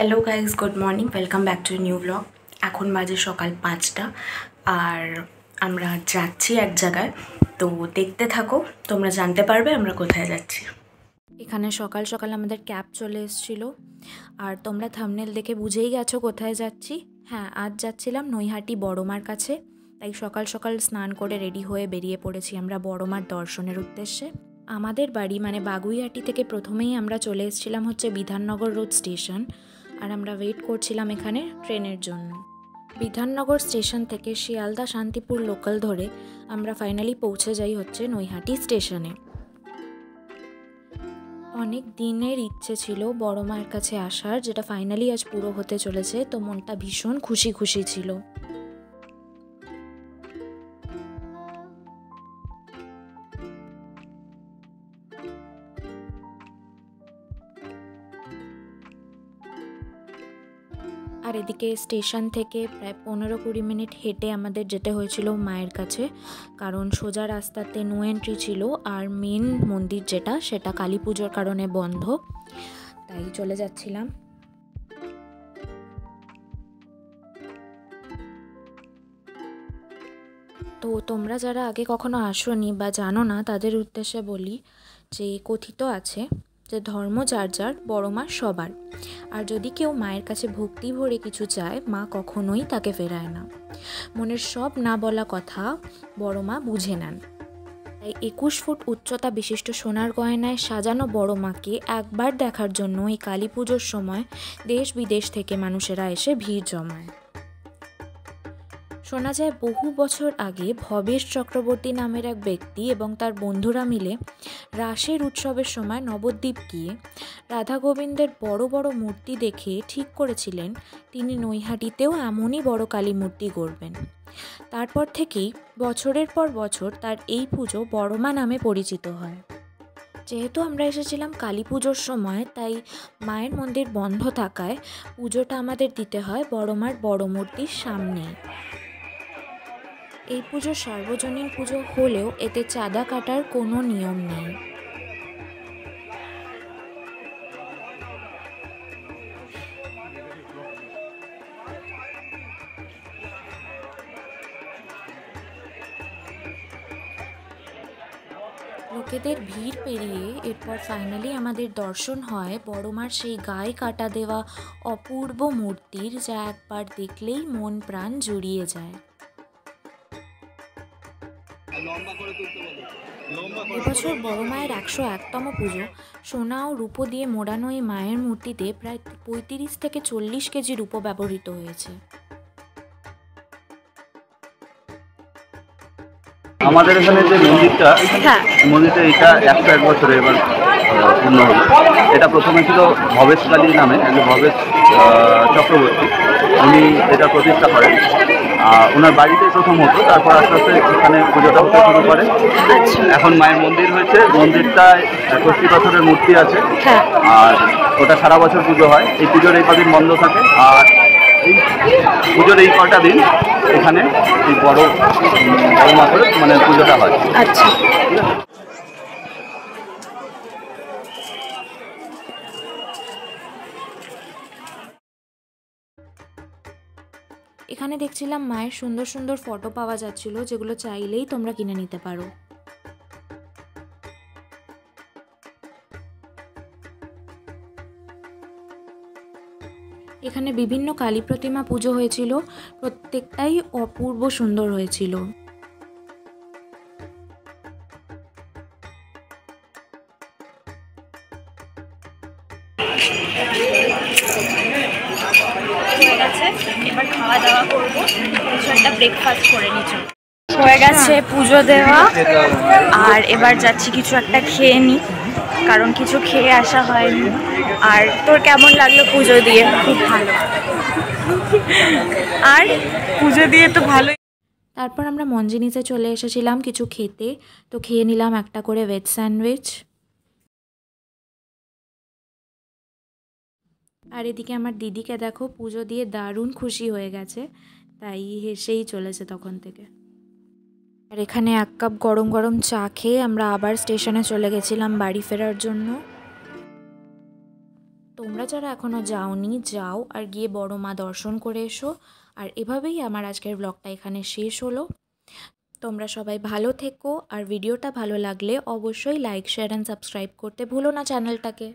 Hello guys, good morning, welcome back to new blog. এখন বাজে সকাল 5টা আর আমরা যাচ্ছি এক জায়গায়। তো দেখতে থাকো, তোমরা জানতে পারবে আমরা কোথায় যাচ্ছি। এখানে সকাল সকাল আমাদের ক্যাব চলে এসেছিলো আর তোমরা থাম্বনেল দেখে বুঝেই গেছো কোথায় যাচ্ছি। হ্যাঁ, আজ যাচ্ছিলাম নৈহাটি বড়মার কাছে। তাই সকাল সকাল স্নান করে রেডি হয়ে বেরিয়ে পড়েছি আমরা বড়মার দর্শনের উদ্দেশ্যে। আমাদের বাড়ি মানে বাগুইহাটি থেকে প্রথমেই আমরা চলে এসেছিলাম হচ্ছে বিধাননগর রোড স্টেশন, আর আমরা ওয়েট করছিলাম এখানে ট্রেনের জন্য। বিধাননগর স্টেশন থেকে শিয়ালদা শান্তিপুর লোকাল ধরে আমরা ফাইনালি পৌঁছে যাই হচ্ছে নৈহাটি স্টেশনে। অনেক দিনের ইচ্ছে ছিল বড় মায়ের কাছে আসার, যেটা ফাইনালি আজ পুরো হতে চলেছে। তো মনটা ভীষণ খুশি খুশি ছিল। আর এদিকে স্টেশন থেকে প্রায় 15-20 মিনিট হেঁটে আমাদের যেতে হয়েছিল মায়ের কাছে, কারণ সোজা রাস্তাতে নো এন্ট্রি ছিল আর মেন মন্দির সেটা কালী পুজোর কারণে বন্ধ। তাই চলে যাচ্ছিলাম। তো তোমরা যারা আগে কখনো আসোনি বা জানো না তাদের উদ্দেশ্যে বলি যে কথিত আছে যে ধর্ম যার যার, বড় মা সবার। আর যদি কেউ মায়ের কাছে ভক্তি ভরে কিছু চায়, মা কখনোই তাকে ফেরায় না। মনের সব না বলা কথা বড় মা বুঝে নেন। তাই 21 ফুট উচ্চতা বিশিষ্ট সোনার গয়নায় সাজানো বড় মাকে একবার দেখার জন্য এই কালী পুজোর সময় দেশ বিদেশ থেকে মানুষেরা এসে ভিড় জমায়। শোনা যায় বহু বছর আগে ভবেশ চক্রবর্তী নামের এক ব্যক্তি এবং তার বন্ধুরা মিলে রাসের উৎসবের সময় নবদ্বীপ গিয়ে রাধা গোবিন্দের বড় বড় মূর্তি দেখে ঠিক করেছিলেন তিনি নৈহাটিতেও এমনই বড় কালী মূর্তি গড়বেন। তারপর থেকেই বছরের পর বছর তার এই পুজো বড়মা নামে পরিচিত হয়। যেহেতু আমরা এসেছিলাম কালী পুজোর সময়, তাই মায়ের মন্দির বন্ধ থাকায় পুজোটা আমাদের দিতে হয় বড়মার বড় মূর্তির সামনেই। এই পুজো সার্বজনীন পুজো হলেও এতে চাঁদা কাটার কোনো নিয়ম নেই। লোকেদের ভিড় পেরিয়ে এরপর ফাইনালি আমাদের দর্শন হয় বড়মার সেই গায়ে কাটা দেওয়া অপূর্ব মূর্তির, যা একবার দেখলেই মন প্রাণ জুড়িয়ে যায়। এবছর বড় মায়ের 101তম পুজো। সোনা ও রূপো দিয়ে মোড়ানো এই মায়ের মূর্তিতে প্রায় 35 থেকে 40 কেজি রূপো ব্যবহৃত হয়েছে। আমাদের এখানে যে মন্দিরটা এটা 101 বছরে এবার পূর্ণ হল। এটা প্রথমে ছিল ভবেশ কালী নামে, ভবেশ চক্রবর্তী, উনি এটা প্রতিষ্ঠা করেন। ওনার বাড়িতে প্রথম হতো, তারপর আস্তে আস্তে এখানে পুজোটা হতে শুরু করে। এখন মায়ের মন্দির হয়েছে, মন্দিরটায় 61 বছরের মূর্তি আছে, আর ওটা সারা বছর পুজো হয়। এই পুজোর এই কদিন বন্ধ থাকে, আর এই পুজোর এই কটা দিন এখানে এই বড় মা করে মানে পুজোটা হয়। আচ্ছা, এখানে দেখছিলাম মায়ের সুন্দর সুন্দর ফটো পাওয়া যাচ্ছিল, যেগুলো চাইলেই তোমরা কিনে নিতে পারো। এখানে বিভিন্ন কালী প্রতিমা পুজো হয়েছিল, প্রত্যেকটাই অপূর্ব সুন্দর হয়েছিল। এবার খাওয়া দাওয়া করবো, কিছু একটা ব্রেকফাস্ট করে নিচ্ছি। হয়ে গেছে পুজো দেওয়া, আর এবার যাচ্ছি কিছু একটা খেয়ে নিই, কারণ কিছু খেয়ে আসা হয়নি। আর তোর কেমন লাগলো পুজো দিয়ে? খুব ভালো। আর পুজো দিয়ে তো ভালোই। তারপর আমরা মঞ্জিনিসে চলে এসেছিলাম কিছু খেতে, তো খেয়ে নিলাম একটা করে ভেজ স্যান্ডউইচ। আর এদিকে আমার দিদিকে দেখো, পুজো দিয়ে দারুণ খুশি হয়ে গেছে, তাই হেসেই চলেছে তখন থেকে। আর এখানে 1 কাপ গরম গরম চা খেয়ে আমরা আবার স্টেশনে চলে গেছিলাম বাড়ি ফেরার জন্য। তোমরা যারা এখনও যাওনি যাও আর গিয়ে বড় মা দর্শন করে এসো। আর এভাবেই আমার আজকের ব্লগটা এখানে শেষ হলো। তোমরা সবাই ভালো থেকো, আর ভিডিওটা ভালো লাগলে অবশ্যই লাইক, শেয়ার অ্যান্ড সাবস্ক্রাইব করতে ভুলো না চ্যানেলটাকে।